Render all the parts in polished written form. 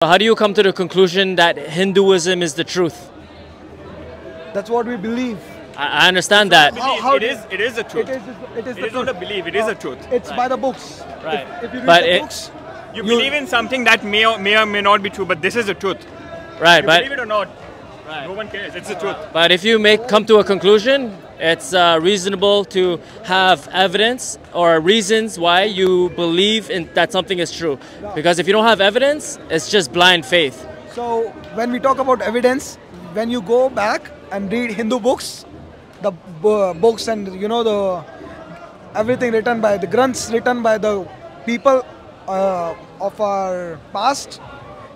How do you come to the conclusion that Hinduism is the truth? That's what we believe. I understand that. It is the truth. It is not a belief, it is a truth. It's by the books. Right. If you read But the books, You believe in something that may or may not be true, but this is the truth. Right, You but believe it or not, no one cares. It's the truth. but if you come to a conclusion, it's reasonable to have evidence or reasons why you believe in that something is true. Because if you don't have evidence, it's just blind faith. so when we talk about evidence, when you go back and read Hindu books, the books and the everything written by the granths written by the people of our past,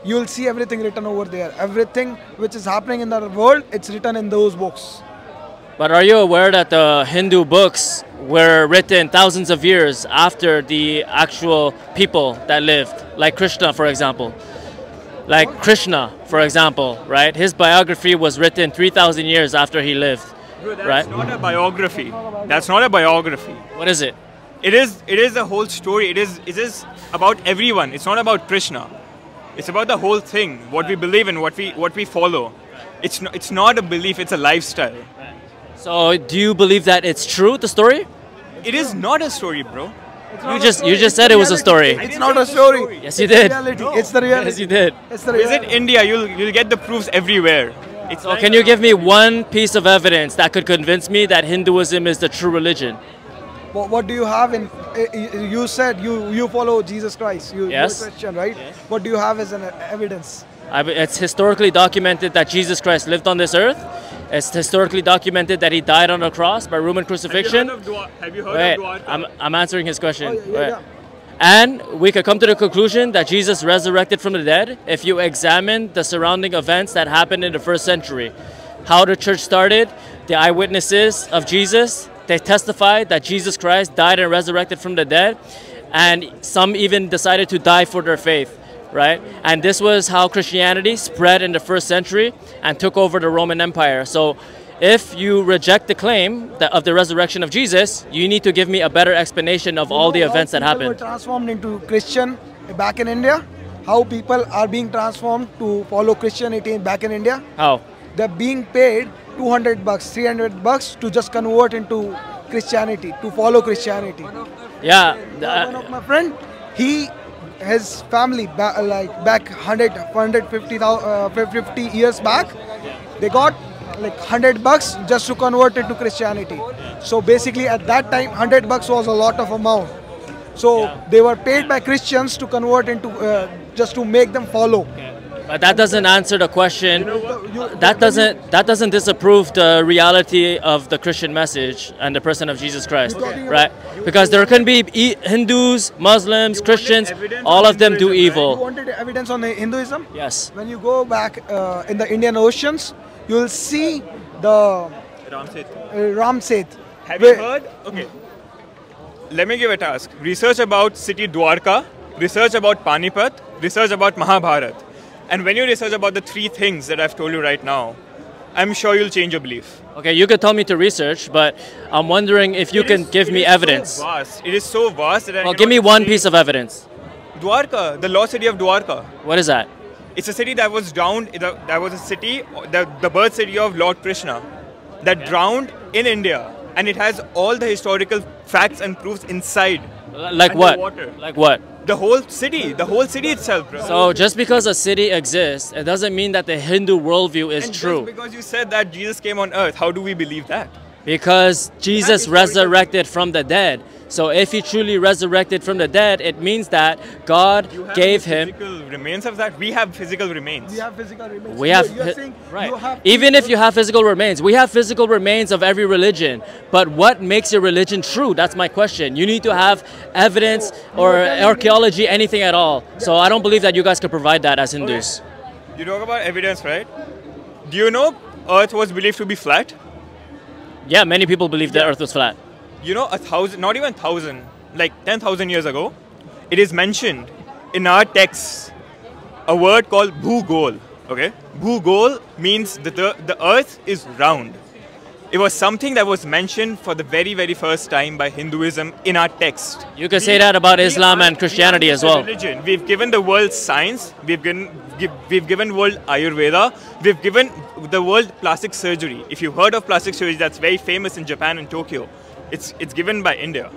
you will see everything written over there. Everything which is happening in the world, it's written in those books. But are you aware that the Hindu books were written thousands of years after the actual people that lived? Like Krishna, for example. Like Krishna, for example, right? His biography was written 3,000 years after he lived. Bro, that's right? not a biography. That's not a biography. What is it? It is a whole story. It is about everyone. It's not about Krishna. It's about the whole thing. What we believe in, what we follow. It's not a belief. It's a lifestyle. So do you believe that it's true, the story? It is not a story, bro. You just said it was a story. It's not a story. Yes, you did. Reality. It's the reality. Yes, you did. It's the Visit reality. India. You'll get the proofs everywhere. It's So can you give me one piece of evidence that could convince me that Hinduism is the true religion? What do you have in? You said you follow Jesus Christ. You're Yes. a Christian, right? Yes. What do you have as an evidence? It's historically documented that Jesus Christ lived on this earth. It's historically documented that he died on a cross by Roman crucifixion. Have you heard Wait, of Dwarka? I'm answering his question. Oh, yeah, Wait. yeah. And we could come to the conclusion that Jesus resurrected from the dead if you examine the surrounding events that happened in the first century. How the church started, the eyewitnesses of Jesus, they testified that Jesus Christ died and resurrected from the dead, and some even decided to die for their faith, right? And this was how Christianity spread in the first century and took over the Roman Empire. So if you reject the claim of the resurrection of Jesus, you need to give me a better explanation of all the events that People were happened. transformed into Christian back in India. How people are being transformed to follow Christianity back in India? How? They're being paid $200, $300 to just convert into Christianity, to follow Christianity. Yeah. One of my friend, his family back 150 years back, they got like $100 just to convert it to Christianity. So basically at that time $100 was a lot of amount. So they were paid by Christians to convert into just to make them follow. But that doesn't answer the question. That doesn't disapprove the reality of the Christian message and the person of Jesus Christ, right? Because there can be Hindus, Muslims, Christians, all of them do You evil. wanted evidence on the Hinduism? Yes. When you go back in the Indian Oceans, you will see the Ramset. Have you heard? Okay. Let me give a task. Research about city Dwarka, research about Panipat, research about Mahabharat. And when you research about the three things that I've told you right now, I'm sure you'll change your belief. Okay, you could tell me to research, but I'm wondering if you can give me evidence. It is so vast that Well, give me one piece of evidence. Dwarka, the lost city of Dwarka. What is that? It's a city that was drowned. That was a city, the birth city of Lord Krishna, that drowned in India, and it has all the historical facts and proofs inside. Like what? Water. Like what? The whole city itself, bro. So just because a city exists, it doesn't mean that the Hindu worldview is and true. Just because you said that Jesus came on earth, how do we believe that? Because Jesus resurrected from the dead. So if he truly resurrected from the dead, it means that God gave him. Physical remains of that. We have physical remains. We have physical remains. We have, You're saying right. you have Even if you have physical remains, we have physical remains of every religion. But what makes your religion true? That's my question. You need to have evidence or archaeology, anything at all. So I don't believe that you guys could provide that as Hindus. You talk about evidence, right? Do you know Earth was believed to be flat? Yeah, many people believe the Earth was flat. You know, 1,000, not even 1,000, like 10,000 years ago, it is mentioned in our texts a word called bhugol. Okay, bhugol means that the earth is round. It was something that was mentioned for the very, very first time by Hinduism in our text. You could say that about Islam and Christianity as well. Religion. We've given the world science. We've given world Ayurveda. We've given the world plastic surgery. If you've heard of plastic surgery, that's very famous in Japan and Tokyo. It's given by India.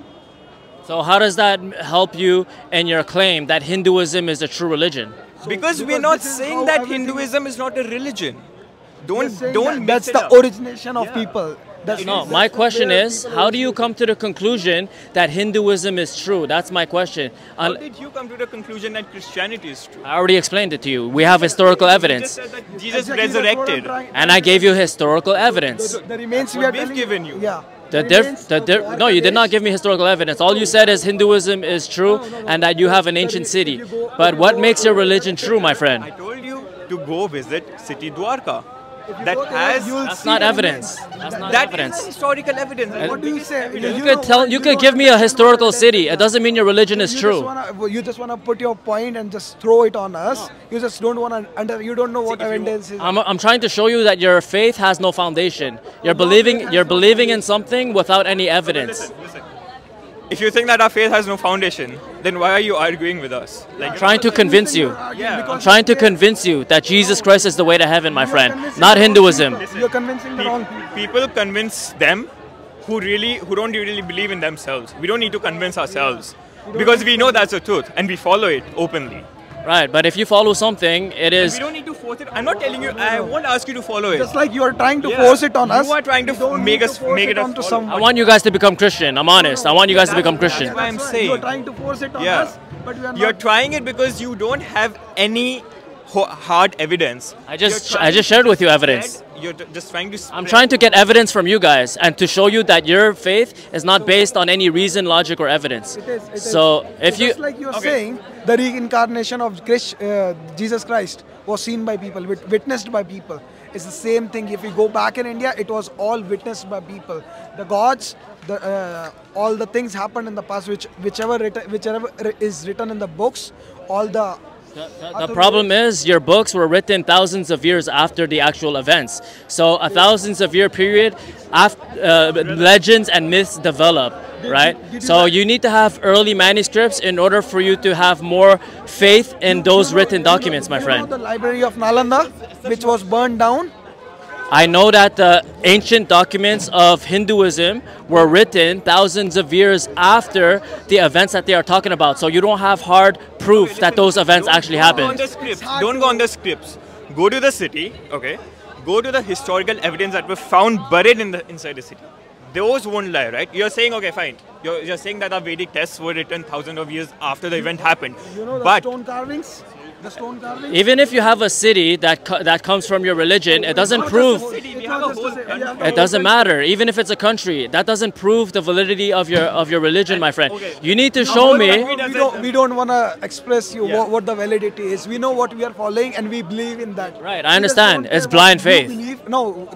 So how does that help you in your claim that Hinduism is a true religion? Because we're not saying that Hinduism is not a religion. Don't That's mix it the up. origination of people. No, my question is, how do you come to the conclusion that Hinduism is true? That's my question. How did you come to the conclusion that Christianity is true? I already explained it to you. We have historical You evidence. just said that Jesus Exactly, that's what I'm resurrected. trying- And I gave you historical evidence. The remains we what are we've telling given you. Yeah. No, you did not give me historical evidence. All you said is Hinduism is true and that you have an ancient city. But what makes your religion true, my I friend? told you to go visit city Dwarka. If you That go there, has you'll That's see not the evidence. remains. That's not that evidence. is historical evidence. That's What the do you biggest say? evidence. You could give me a historical city. It doesn't mean your religion is true. You just wanna put your point and just throw it on us. You just don't wanna you don't know what if you evidence is. I'm trying to show you that your faith has no foundation. You're believing in something without any evidence. Listen. If you think that our faith has no foundation, then why are you arguing with us? Like, I'm trying to convince you. Yeah. I'm trying to convince you that Jesus Christ is the way to heaven, my friend, not Hinduism. You're convincing the wrong people. people convince them who don't really believe in themselves. We don't need to convince ourselves because we know that's the truth and we follow it openly. Right, but if you follow something, it We is. don't need to force it. I'm not telling you. I won't ask you to follow it. Just like you are trying to Yeah. force it on us. You are trying to you don't make need us- to force make it it us onto follow. someone. I want you guys to become Christian. I'm honest. I want you guys to become Christian. That's why I'm That's saying. You're trying to force it on Yeah. us, but we are You're not. trying it because you don't have any hard evidence. I just shared with you evidence. You're just trying to. I'm trying to get evidence from you guys and to show you that your faith is not based on any reason, logic, or evidence. It is. So if you Just like you're saying, the reincarnation of Jesus Christ was seen by people, witnessed by people. It's the same thing. If you go back in India, it was all witnessed by people. The gods, all the things happened in the past, whichever is written in the books, all the. The problem is your books were written thousands of years after the actual events. So a thousands of year period, legends and myths develop, right? So you need to have early manuscripts in order for you to have more faith in those written documents, my You know friend. the library of Nalanda, which was burned down. I know that the ancient documents of Hinduism were written thousands of years after the events that they are talking about. So you don't have hard proof that those events actually Don't go on happened. the scripts. Don't go on the scripts. Go to the city, okay? Go to the historical evidence that were found buried inside the city. Those won't lie, right? You're saying, okay, fine. You're saying that our Vedic texts were written thousands of years after the event happened. You know the But stone carvings? The stone carvings? Even if you have a city that comes from your religion, it doesn't prove. we have a whole country. It doesn't matter. Even if it's a country, that doesn't prove the validity of your religion, my friend. Okay. You need to show me. We don't want to express you Yeah. what the validity is. We know what we are following and we believe in that. Right, I We just understand. don't care It's what blind you faith. believe. No,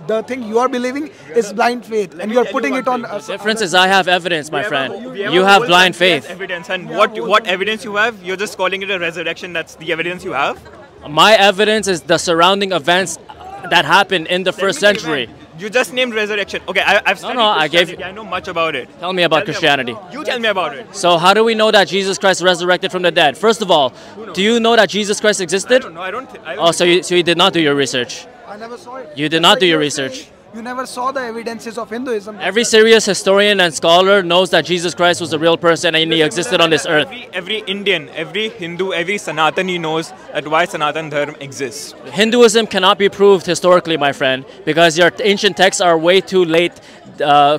the thing you are believing is blind faith, and you are putting it on us. Difference is I have evidence, my friend. We You a have whole blind country has faith. Evidence, and what evidence you have? You're just calling it a resurrection. That's the evidence you have. My evidence is the surrounding events that happened in the first Let me century. give it. You just named resurrection. Okay, I've studied I gave Christianity. I know much about it. Tell me about Christianity. You tell me about it. So how do we know that Jesus Christ resurrected from the dead? First of all, do you know that Jesus Christ existed? No, I don't. Oh, so you did not do your research. I never saw it. You did Just not like do your you're research. saying, You never saw the evidences of Hinduism. Every serious historian and scholar knows that Jesus Christ was a real person and he existed on this earth. Every Indian, every Hindu, every Sanatani knows that why Sanatan Dharma exists. Hinduism cannot be proved historically, my friend, because your ancient texts are way too late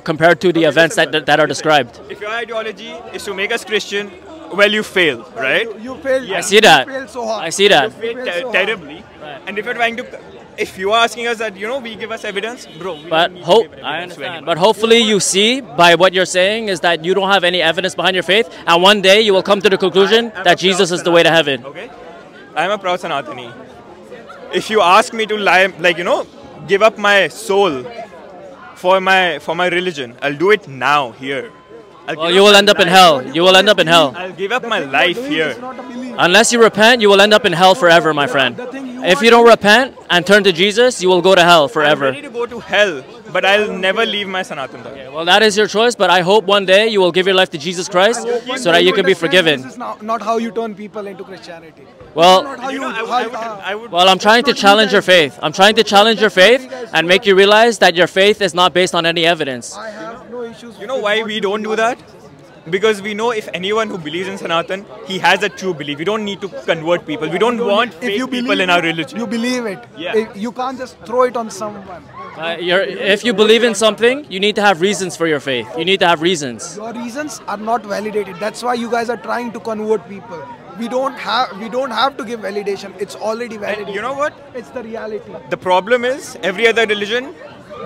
compared to the events that are described. If your ideology is to make us Christian, well, you fail, right? You failed. I see that. You failed so hard. I see that. You failed failed so hard. terribly. And if you're trying to, if you are asking us that, we give us evidence, bro. We But don't need to hope give I evidence to understand. anyone. But hopefully you see by what you're saying is that you don't have any evidence behind your faith, and one day you will come to the conclusion I'm a that Jesus proud is the way to heaven. Okay, I'm a proud Sanatani. If you ask me to lie, give up my soul for my religion, I'll do it now here. Well, you will end up in hell. You will end up in hell. I'll give up The my thing you're life doing here. is not a belief. Unless you repent, you will end up in hell forever, my friend. The thing if you don't repent and turn to Jesus, you will go to hell I'm forever. ready to go to hell, but I'll never leave my Sanatan Dharma. Yeah, well, that is your choice, but I hope one day you will give your life to Jesus Christ so that you can be forgiven. This is not how you turn people into Christianity. Well, Not how You know, I would Well, I'm trying to challenge your faith. I'm trying to challenge your faith and make you realize that your faith is not based on any evidence. I have no issues. You know why we don't do that? Because we know if anyone who believes in Sanatan, he has a true belief. We don't need to convert people. We don't want fake people in our religion. You believe it. Yeah. You can't just throw it on someone. If you believe in something, you need to have reasons for your faith. You need to have reasons. Your reasons are not validated. That's why you guys are trying to convert people. We don't have to give validation. It's already validated. And you know what? It's the reality. The problem is every other religion,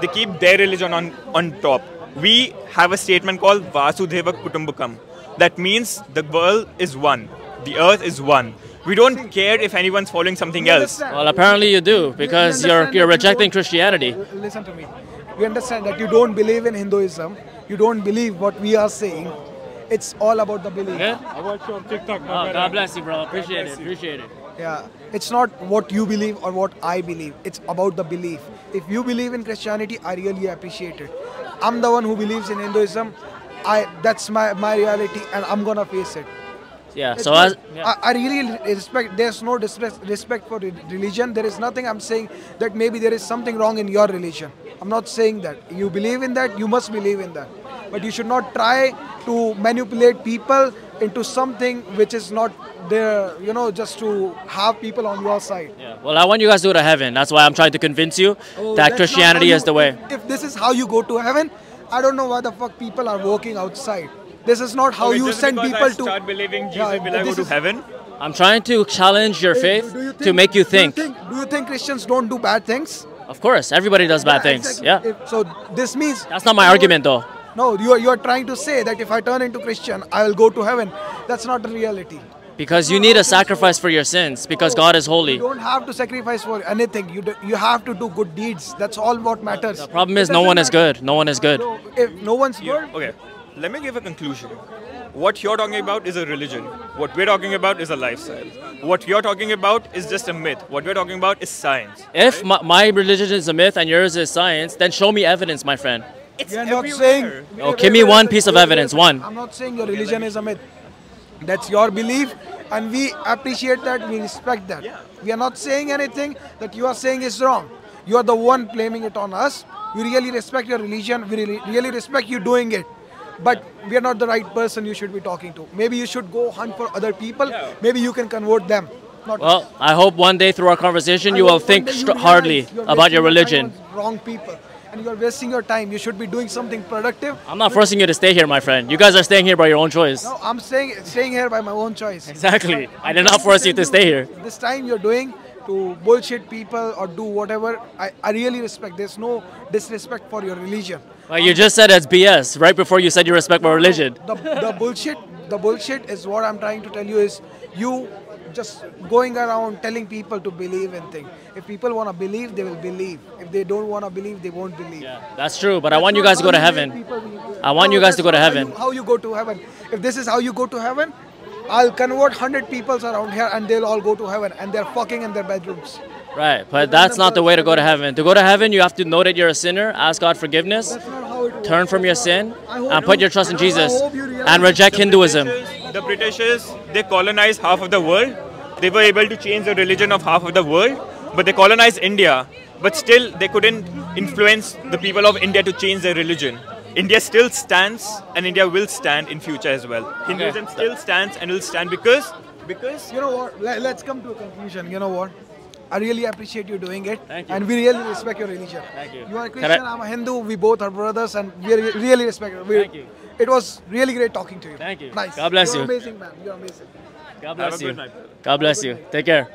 they keep their religion on top. We have a statement called Vasudhaiva Kutumbakam. That means the world is one. The earth is one. We don't care if anyone's following something else. Well, apparently you do, because you're rejecting Christianity. Listen to me. We understand that you don't believe in Hinduism. You don't believe what we are saying. It's all about the belief. Okay? I watch you on TikTok. Oh, God bless you, bro. Appreciate it. Appreciate it. Yeah, it's not what you believe or what I believe. It's about the belief. If you believe in Christianity, I really appreciate it. I'm the one who believes in Hinduism. That's my reality, and I'm gonna face it. Yeah. It's So not- as I really respect. There's no respect for religion. There is nothing. I'm saying that maybe there is something wrong in your religion. I'm not saying that. You believe in that. You must believe in that. But you should not try to manipulate people into something which is not there. You know, just to have people on your side. yeah. Well, I want you guys to go to heaven. That's why I'm trying to convince you Oh, that that's Christianity not how is the way. If this is how you go to heaven, I don't know why the fuck people are walking outside. This is not how Okay, you just send because people I to. start believing Jesus, Yeah, will I go this to is- heaven? I'm trying to challenge your faith Do you to make you think. Do you think Christians don't do bad things? Of course, everybody does bad Yeah, things. exactly. Yeah. So this means That's not my argument, though. No, you are trying to say that if I turn into Christian, I will go to heaven. That's not the reality. Because you need a sacrifice for your sins, because God is You holy. don't have to sacrifice for anything. You have to do good deeds. That's all what matters. The problem is It no one is doesn't matter. good. No one is good. So if no one's good, Okay, let me give a conclusion. What you're talking about is a religion. What we're talking about is a lifestyle. What you're talking about is just a myth. What we're talking about is science. If my religion is a myth and yours is science, then show me evidence, my friend. It's we are not everywhere. saying. Oh, give me one piece of evidence, one. I'm not saying your religion is a myth. That's your belief, and we appreciate that. We respect that. We are not saying anything that you are saying is wrong. You are the one blaming it on us. We really respect your religion. We really respect you doing it. But we are not the right person you should be talking to. Maybe you should go hunt for other people. Maybe you can convert them. Not Well, I hope one day through our conversation you will think hardly about your religion. Wrong people, and you're wasting your time. You should be doing something productive. I'm not forcing you to stay here, my friend. You guys are staying here by your own choice. No, I'm staying here by my own choice. Exactly. I did not force you to stay here. This time you're doing to bullshit people or do whatever. I really respect. There's no disrespect for your religion. Well, you just said it's BS right before you said you respect my religion. The bullshit is what I'm trying to tell you is you just going around telling people to believe in things. If people want to believe, they will believe. If they don't want to believe, they won't believe. Yeah, that's true, but I want you guys to go to heaven. I want you guys to go to heaven. How you go to heaven? If this is how you go to heaven, I'll convert 100 people around here and they'll all go to heaven and they're fucking in their bedrooms. Right, but that's not the way to go to heaven. To go to heaven, you have to know that you're a sinner, ask God forgiveness, That's not how it works. turn from your sin, I hope and put you- your trust in I Jesus, hope you realize and reject Hinduism. The Britishers, they colonized half of the world. They were able to change the religion of half of the world, but they colonized India. But still, they couldn't influence the people of India to change their religion. India still stands, and India will stand in future as well. Hinduism still stands and will stand because You know what? Let's come to a conclusion. You know what? I really appreciate you doing it. Thank you. And we really respect your religion. Thank you. You are a Can I- Christian, I'm a Hindu. We both are brothers and we really respect it. Thank you. It was really great talking to you. Thank you. Nice. God bless You're you. amazing, man. You're amazing. God Have bless a you. good night. God bless you. Take care.